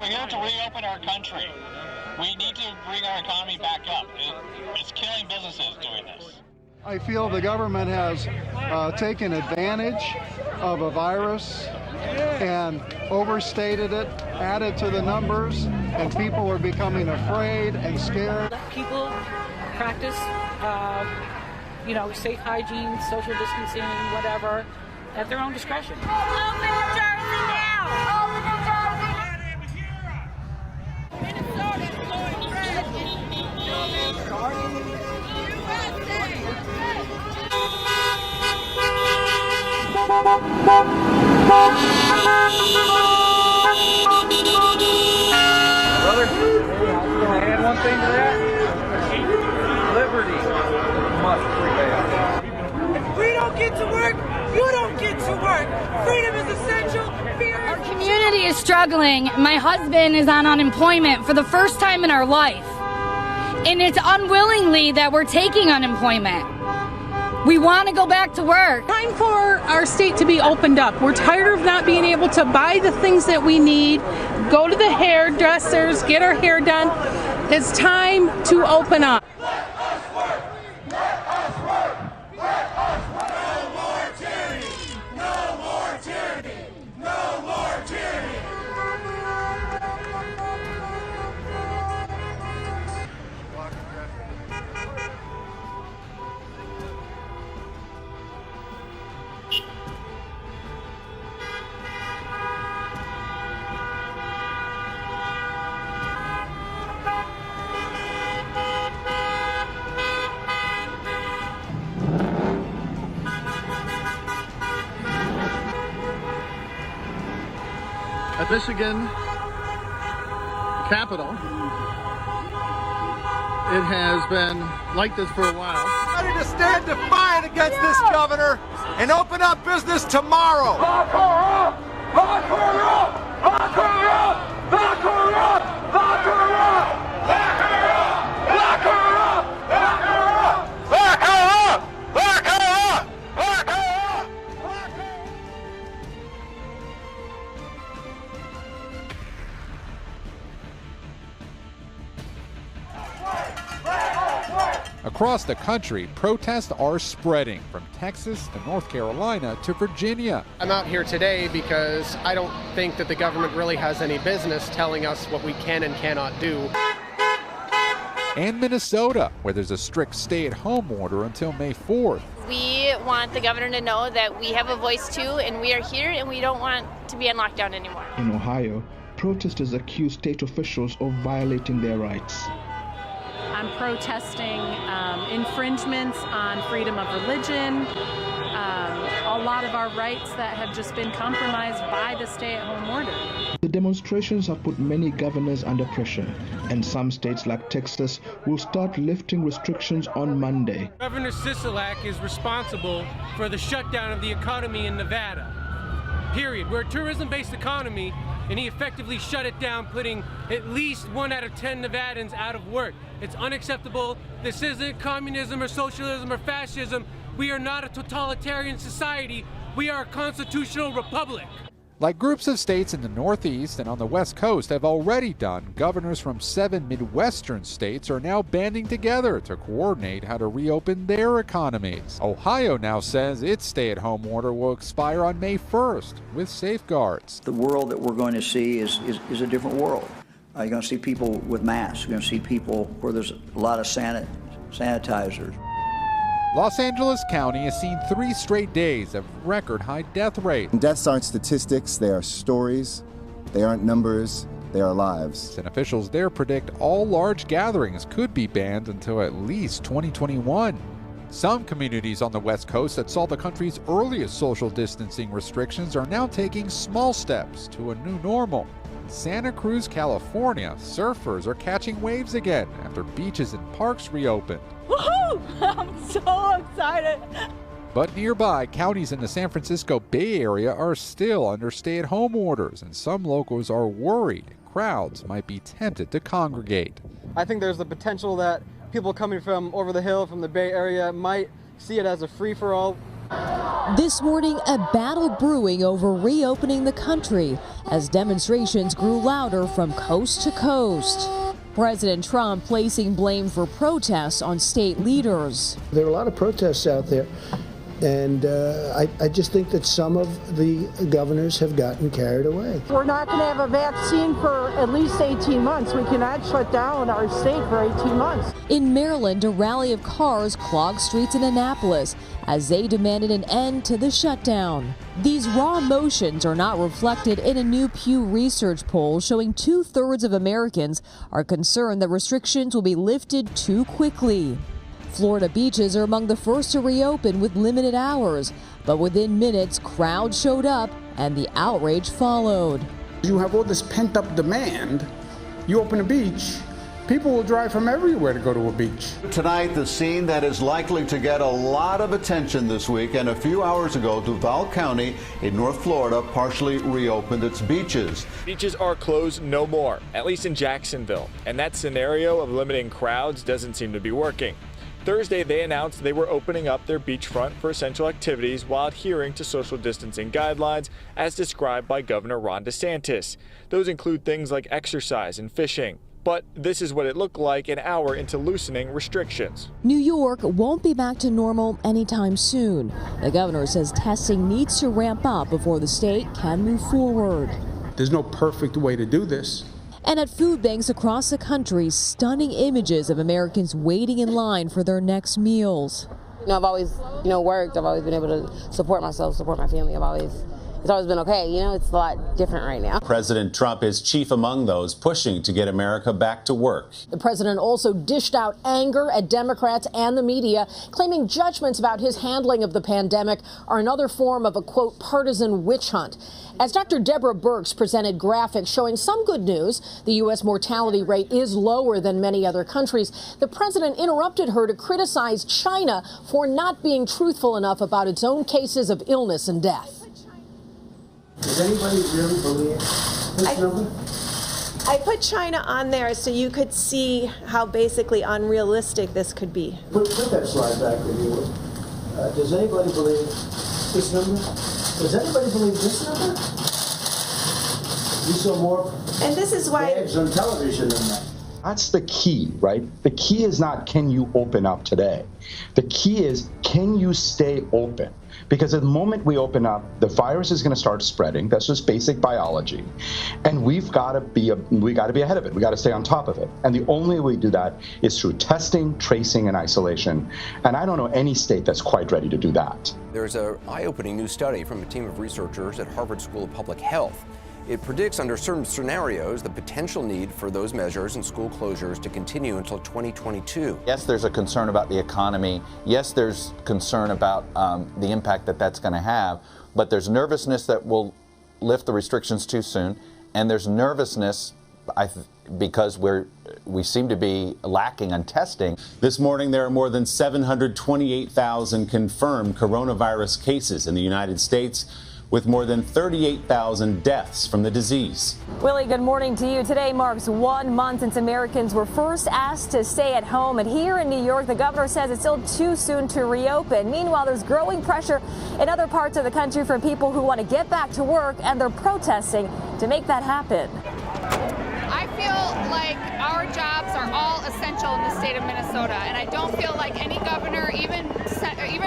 We're here to reopen our country. We need to bring our economy back up. It's killing businesses doing this. I feel the government has taken advantage of a virus and overstated it, added to the numbers, and people are becoming afraid and scared. People practice, safe hygiene, social distancing, whatever, at their own discretion. Open New Jersey now! Open New Jersey! Minnesota's going red! Brother, can I add one thing to that? Liberty must prevail. If we don't get to work, you don't get to work. Freedom is essential. Our community is struggling. My husband is on unemployment for the first time in our life. And it's unwillingly that we're taking unemployment. We want to go back to work. Time for our state to be opened up. We're tired of not being able to buy the things that we need, go to the hairdressers, get our hair done. It's time to open up. At Michigan Capitol, it has been like this for a while. Ready to stand defiant against this governor and open up business tomorrow. Lock her up! Lock her up! Lock her up! Lock her up! Lock her up! Lock her up! Lock her up! Lock her up! Lock her up! Lock her up! Lock her up! Across the country, protests are spreading from Texas to North Carolina to Virginia. I'm out here today because I don't think that the government really has any business telling us what we can and cannot do. And Minnesota, where there's a strict stay-at-home order until May 4th. We want the governor to know that we have a voice too, and we are here, and we don't want to be on lockdown anymore. In Ohio, protesters accuse state officials of violating their rights. I'm protesting infringements on freedom of religion, a lot of our rights that have just been compromised by the stay-at-home order. The demonstrations have put many governors under pressure, and some states like Texas will start lifting restrictions on Monday. Governor Sisolak is responsible for the shutdown of the economy in Nevada. Period. We're a tourism-based economy, and he effectively shut it down, putting at least 1 out of 10 Nevadans out of work. It's unacceptable. This isn't communism or socialism or fascism. We are not a totalitarian society. We are a constitutional republic. Like groups of states in the Northeast and on the West Coast have already done, governors from 7 Midwestern states are now banding together to coordinate how to reopen their economies. Ohio now says its stay-at-home order will expire on May 1st with safeguards. The world that we're going to see is a different world. You're going to see people with masks. You're going to see people where there's a lot of sanitizers. Los Angeles County has seen 3 straight days of record high death rate. Deaths aren't statistics, they are stories. They aren't numbers, they are lives. And officials there predict all large gatherings could be banned until at least 2021. Some communities on the West Coast that saw the country's earliest social distancing restrictions are now taking small steps to a new normal. In Santa Cruz, California, surfers are catching waves again after beaches and parks reopened. Woohoo! I'm so excited. But nearby, counties in the San Francisco Bay Area are still under stay-at-home orders, and some locals are worried crowds might be tempted to congregate. I think there's the potential that people coming from over the hill from the Bay Area might see it as a free-for-all This morning, a battle brewing over reopening the country as demonstrations grew louder from coast to coast. President Trump placing blame for protests on state leaders. There are a lot of protests out there, and I just think that some of the governors have gotten carried away. We're not going to have a vaccine for at least 18 months. We cannot shut down our state for 18 months. In Maryland, a rally of cars clogged streets in Annapolis as they demanded an end to the shutdown. These raw emotions are not reflected in a new Pew Research poll showing 2/3 of Americans are concerned that restrictions will be lifted too quickly. Florida beaches are among the first to reopen with limited hours, but within minutes, crowds showed up and the outrage followed. You have all this pent-up demand. You open a beach, people will drive from everywhere to go to a beach. Tonight, the scene that is likely to get a lot of attention this week, and a few hours ago, Duval County in North Florida partially reopened its beaches. Beaches are closed no more, at least in Jacksonville, and that scenario of limiting crowds doesn't seem to be working. Thursday, they announced they were opening up their beachfront for essential activities while adhering to social distancing guidelines as described by Governor Ron DeSantis. Those include things like exercise and fishing. But this is what it looked like an hour into loosening restrictions. New York won't be back to normal anytime soon. The governor says testing needs to ramp up before the state can move forward. There's no perfect way to do this. And at food banks across the country, stunning images of Americans waiting in line for their next meals. I've always, worked. I've always been able to support myself, support my family. It's always been okay. It's a lot different right now. President Trump is chief among those pushing to get America back to work. The president also dished out anger at Democrats and the media, claiming judgments about his handling of the pandemic are another form of a, quote, partisan witch hunt. As Dr. Deborah Birx presented graphics showing some good news, the U.S. mortality rate is lower than many other countries, the president interrupted her to criticize China for not being truthful enough about its own cases of illness and death. Does anybody really believe this number? I put China on there so you could see how basically unrealistic this could be. Put that slide back if you would. Does anybody believe this number? Does anybody believe this number? You saw more and this is why bags on television than that. That's the key, right? The key is not can you open up today. The key is can you stay open? Because at the moment we open up, the virus is going to start spreading. That's just basic biology, and we've got to be ahead of it. We got to stay on top of it, and the only way we do that is through testing, tracing, and isolation. And I don't know any state that's quite ready to do that. There's an eye-opening new study from a team of researchers at Harvard School of Public Health. It predicts under certain scenarios the potential need for those measures and school closures to continue until 2022. Yes, there's a concern about the economy. Yes, there's concern about the impact that that's going to have. But there's nervousness that we'll lift the restrictions too soon. And there's nervousness because we seem to be lacking on testing. This morning, there are more than 728,000 confirmed coronavirus cases in the United States, with more than 38,000 deaths from the disease. Willie, good morning to you. Today marks 1 month since Americans were first asked to stay at home. And here in New York, the governor says it's still too soon to reopen. Meanwhile, there's growing pressure in other parts of the country from people who want to get back to work, and they're protesting to make that happen. I feel like our jobs are all essential in the state of Minnesota, and I don't feel like any governor, even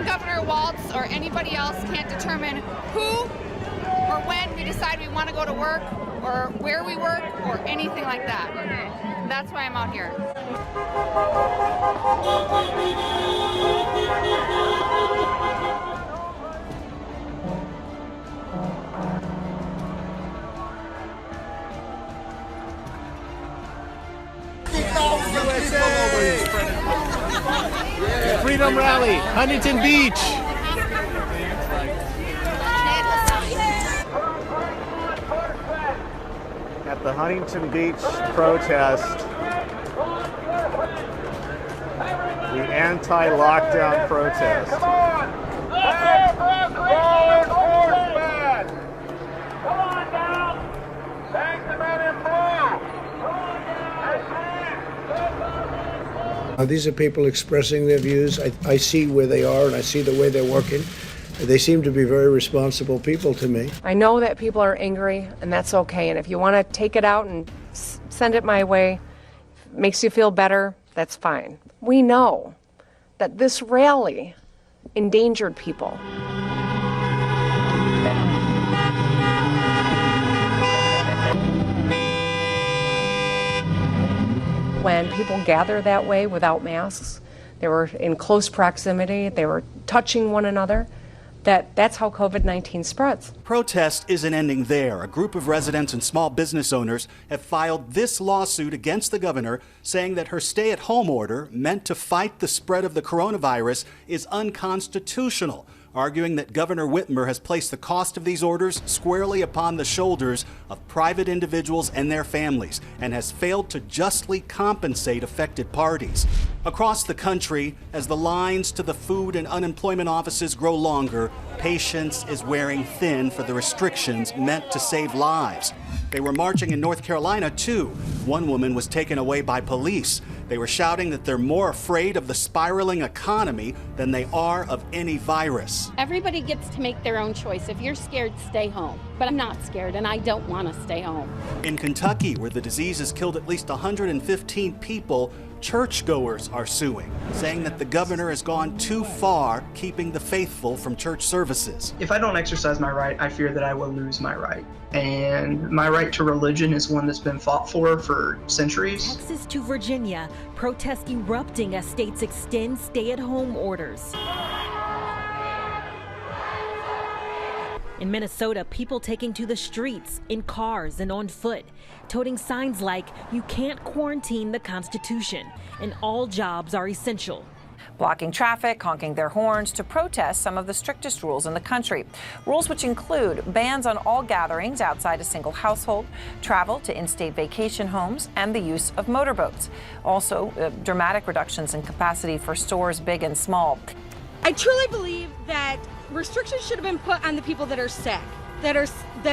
Governor Walz or anybody else, can't determine who or when we decide we want to go to work or where we work or anything like that. That's why I'm out here. Freedom Rally, Huntington Beach. At the Huntington Beach protest, the anti-lockdown protest. Come on down! Thank the men in blue! These are people expressing their views. I see where they are and I see the way they're working. They seem to be very responsible people to me. I know that people are angry, and that's okay. And if you want to take it out and send it my way, if it makes you feel better, that's fine. We know that this rally endangered people. When people gather that way without masks, they were in close proximity, they were touching one another, that's how COVID-19 spreads. Protest isn't ending there. A group of residents and small business owners have filed this lawsuit against the governor, saying that her stay-at-home order, meant to fight the spread of the coronavirus, is unconstitutional, arguing that Governor Whitmer has placed the cost of these orders squarely upon the shoulders of private individuals and their families, and has failed to justly compensate affected parties. Across the country, as the lines to the food and unemployment offices grow longer, patience is wearing thin for the restrictions meant to save lives. They were marching in North Carolina, too. One woman was taken away by police. They were shouting that they're more afraid of the spiraling economy than they are of any virus. Everybody gets to make their own choice. If you're scared, stay home. But I'm not scared, and I don't want to stay home. In Kentucky, where the disease has killed at least 115 people, churchgoers are suing, saying that the governor has gone too far keeping the faithful from church services. If I don't exercise my right, I fear that I will lose my right. And my right to religion is one that's been fought for centuries. Texas to Virginia, protests erupting as states extend stay-at-home orders. In Minnesota, people taking to the streets, in cars and on foot, toting signs like, "You can't quarantine the Constitution," and all jobs are essential. Blocking traffic, honking their horns to protest some of the strictest rules in the country. Rules which include bans on all gatherings outside a single household, travel to in-state vacation homes, and the use of motorboats. Also, dramatic reductions in capacity for stores big and small. I truly believe that restrictions should have been put on the people that are sick, that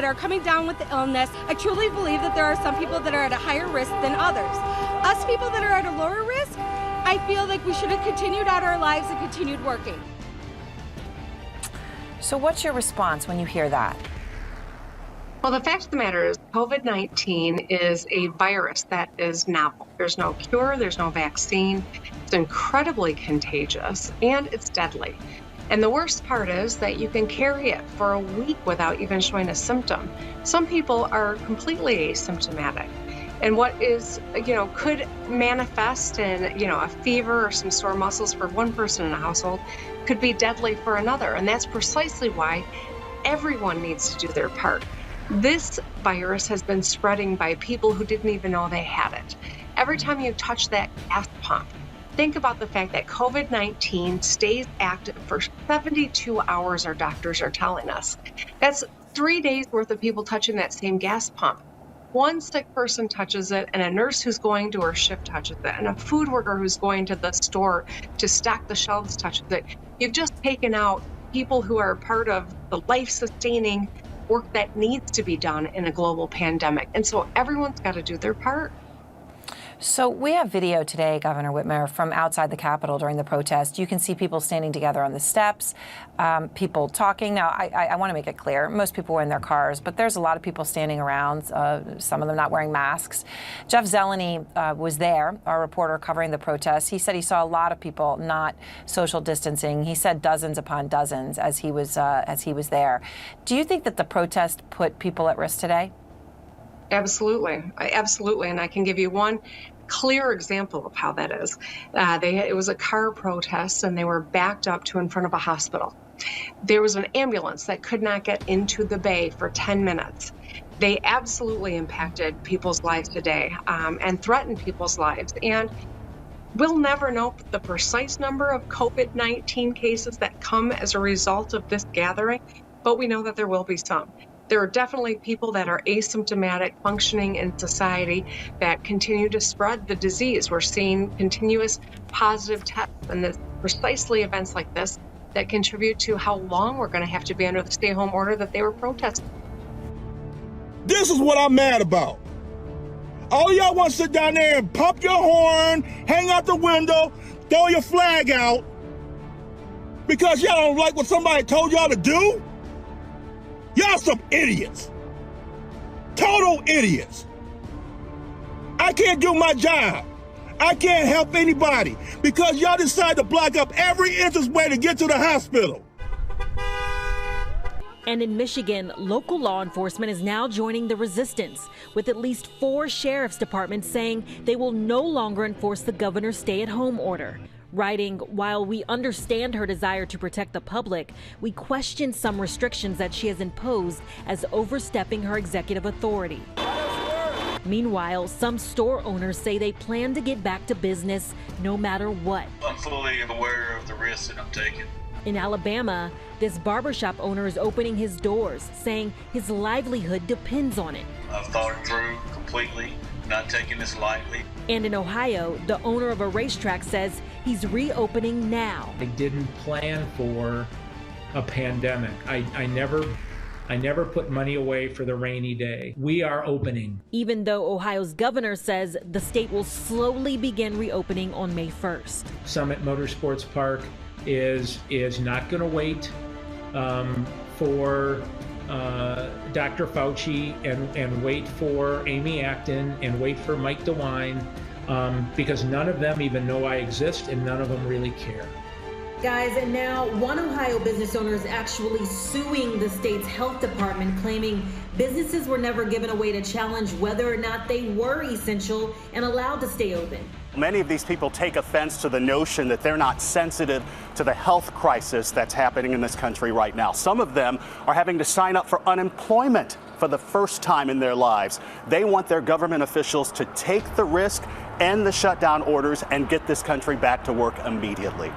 are coming down with the illness. I truly believe that there are some people that are at a higher risk than others. Us people that are at a lower risk, I feel like we should have continued out our lives and continued working. So what's your response when you hear that? Well, the fact of the matter is COVID-19 is a virus that is novel. There's no cure, there's no vaccine. It's incredibly contagious and it's deadly. And the worst part is that you can carry it for a week without even showing a symptom. Some people are completely asymptomatic. And what is, could manifest in, a fever or some sore muscles for one person in a household could be deadly for another. And that's precisely why everyone needs to do their part. This virus has been spreading by people who didn't even know they had it. Every time you touch that gas pump, think about the fact that COVID-19 stays active for 72 hours, our doctors are telling us. That's 3 days worth of people touching that same gas pump. One sick person touches it, and a nurse who's going to her shift touches it, and a food worker who's going to the store to stock the shelves touches it. You've just taken out people who are part of the life-sustaining work that needs to be done in a global pandemic. And so everyone's got to do their part. So we have video today, Governor Whitmer, from outside the Capitol during the protest. You can see people standing together on the steps, people talking. Now, I want to make it clear, most people were in their cars, but there's a lot of people standing around, some of them not wearing masks. Jeff Zeleny was there, our reporter covering the protest. He said he saw a lot of people not social distancing. He said dozens upon dozens as he was there. Do you think that the protest put people at risk today? Absolutely. Absolutely. And I can give you one clear example of how that is. It was a car protest and they were backed up to in front of a hospital. There was an ambulance that could not get into the bay for 10 minutes. They absolutely impacted people's lives today and threatened people's lives. And we'll never know the precise number of COVID-19 cases that come as a result of this gathering, but we know that there will be some. There are definitely people that are asymptomatic, functioning in society, that continue to spread the disease. We're seeing continuous positive tests, and it's precisely events like this that contribute to how long we're going to have to be under the stay-home order that they were protesting. This is what I'm mad about. All y'all want to sit down there and pump your horn, hang out the window, throw your flag out, Because y'all don't like what somebody told y'all to do? Y'all some idiots. Total idiots. I can't do my job. I can't help anybody because y'all decide to block up every entrance way to get to the hospital. And in Michigan, local law enforcement is now joining the resistance, with at least 4 sheriff's departments saying they will no longer enforce the governor's stay-at-home order. Writing, while we understand her desire to protect the public, we question some restrictions that she has imposed as overstepping her executive authority. Meanwhile, some store owners say they plan to get back to business no matter what. I'm fully aware of the risks that I'm taking. In Alabama, this barbershop owner is opening his doors, saying his livelihood depends on it. I've thought it through completely, not taking this lightly. And in Ohio, the owner of a racetrack says he's reopening now. I didn't plan for a pandemic. I never put money away for the rainy day. We are opening. Even though Ohio's governor says the state will slowly begin reopening on May 1st. Summit Motorsports Park is not going to wait for Dr. Fauci and wait for Amy Acton and wait for Mike DeWine because none of them even know I exist and none of them really care. Guys, and now one Ohio business owner is actually suing the state's health department, claiming businesses were never given a way to challenge whether or not they were essential and allowed to stay open. Many of these people take offense to the notion that they're not sensitive to the health crisis that's happening in this country right now. Some of them are having to sign up for unemployment for the first time in their lives. They want their government officials to take the risk, end the shutdown orders, and get this country back to work immediately.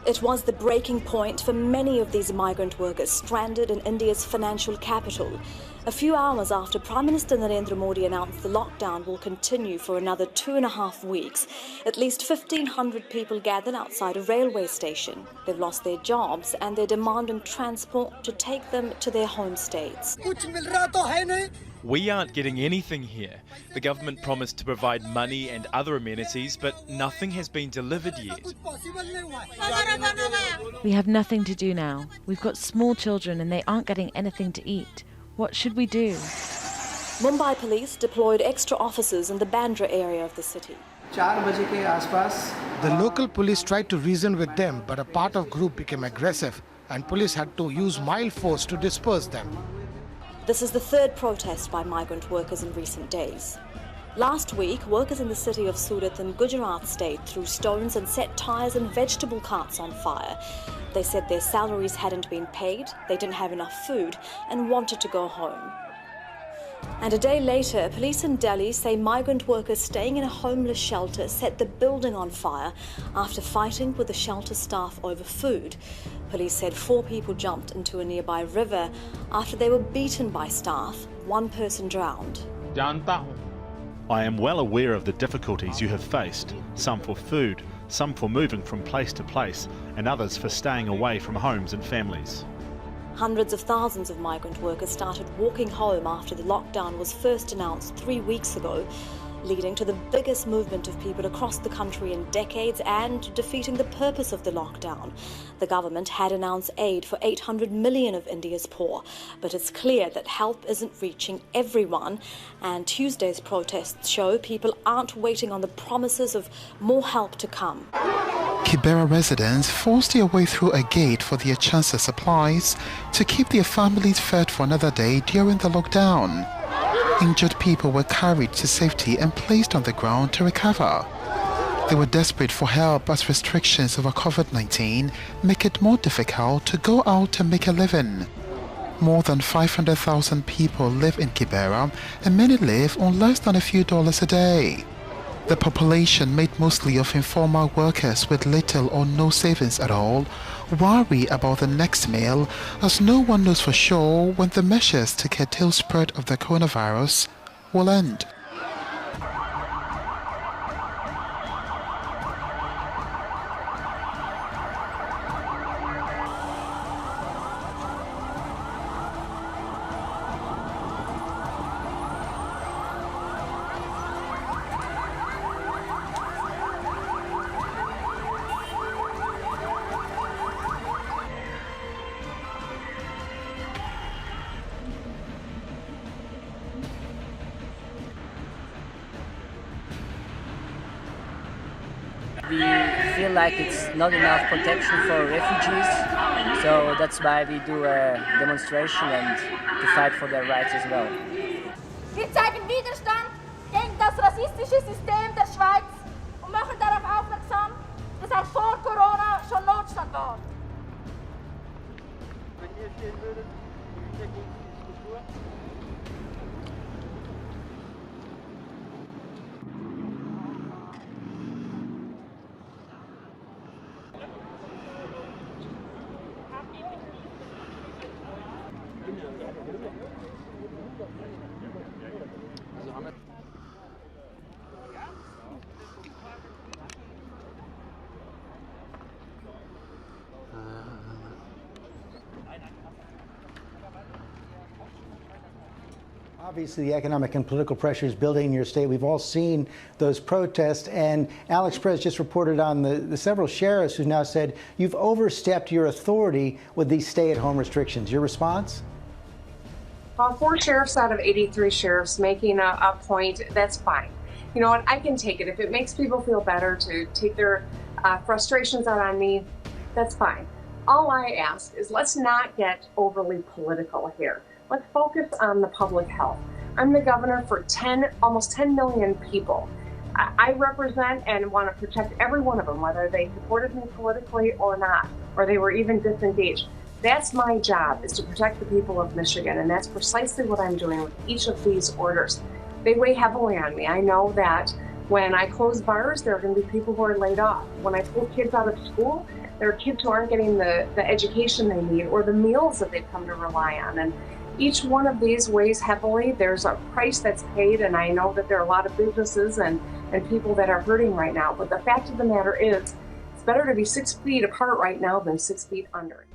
It was the breaking point for many of these migrant workers stranded in India's financial capital. A few hours after Prime Minister Narendra Modi announced the lockdown will continue for another 2.5 weeks, at least 1,500 people gathered outside a railway station. They've lost their jobs and they're demanding transport to take them to their home states. We aren't getting anything here. The government promised to provide money and other amenities, but nothing has been delivered yet. We have nothing to do now. We've got small children and they aren't getting anything to eat. What should we do? Mumbai police deployed extra officers in the Bandra area of the city. The local police tried to reason with them, but a part of group became aggressive and police had to use mild force to disperse them. This is the third protest by migrant workers in recent days. Last week, workers in the city of Surat in Gujarat state threw stones and set tyres and vegetable carts on fire. They said their salaries hadn't been paid, they didn't have enough food, and wanted to go home. And a day later, police in Delhi say migrant workers staying in a homeless shelter set the building on fire after fighting with the shelter staff over food. Police said 4 people jumped into a nearby river after they were beaten by staff. 1 person drowned. I am well aware of the difficulties you have faced, some for food, some for moving from place to place, and others for staying away from homes and families. Hundreds of thousands of migrant workers started walking home after the lockdown was first announced 3 weeks ago, leading to the biggest movement of people across the country in decades and defeating the purpose of the lockdown. The government had announced aid for 800 million of India's poor, but it's clear that help isn't reaching everyone, and Tuesday's protests show people aren't waiting on the promises of more help to come. Kibera residents forced their way through a gate for their chance of supplies to keep their families fed for another day during the lockdown. Injured people were carried to safety and placed on the ground to recover. They were desperate for help as restrictions over COVID-19 make it more difficult to go out and make a living. More than 500,000 people live in Kibera and many live on less than a few dollars a day. The population, made mostly of informal workers with little or no savings at all, worry about the next meal as no one knows for sure when the measures to curtail spread of the coronavirus will end. feel like it's not enough protection for refugees. So that's why we do a demonstration and to fight for their rights as well. Wir zeigen Widerstand gegen das rassistische System der Schweiz und machen darauf aufmerksam, dass auch vor Corona schon Notstand war. Wenn ihr stehen würdet, gegen die Struktur. Obviously, the economic and political pressures building in your state. We've all seen those protests. And Alex Perez just reported on the several sheriffs who now said you've overstepped your authority with these stay-at-home restrictions. Your response? 4 sheriffs out of 83 sheriffs making a point, that's fine. You know what, I can take it. If it makes people feel better to take their frustrations out on me, that's fine. All I ask is let's not get overly political here. Let's focus on the public health. I'm the governor for almost 10 million people. I represent and want to protect every one of them, whether they supported me politically or not, or they were even disengaged. That's my job, is to protect the people of Michigan, and that's precisely what I'm doing with each of these orders. They weigh heavily on me. I know that when I close bars, there are going to be people who are laid off. When I pull kids out of school, there are kids who aren't getting the education they need or the meals that they've come to rely on. And each one of these weighs heavily. There's a price that's paid, and I know that there are a lot of businesses and people that are hurting right now. But the fact of the matter is, it's better to be 6 feet apart right now than 6 feet under.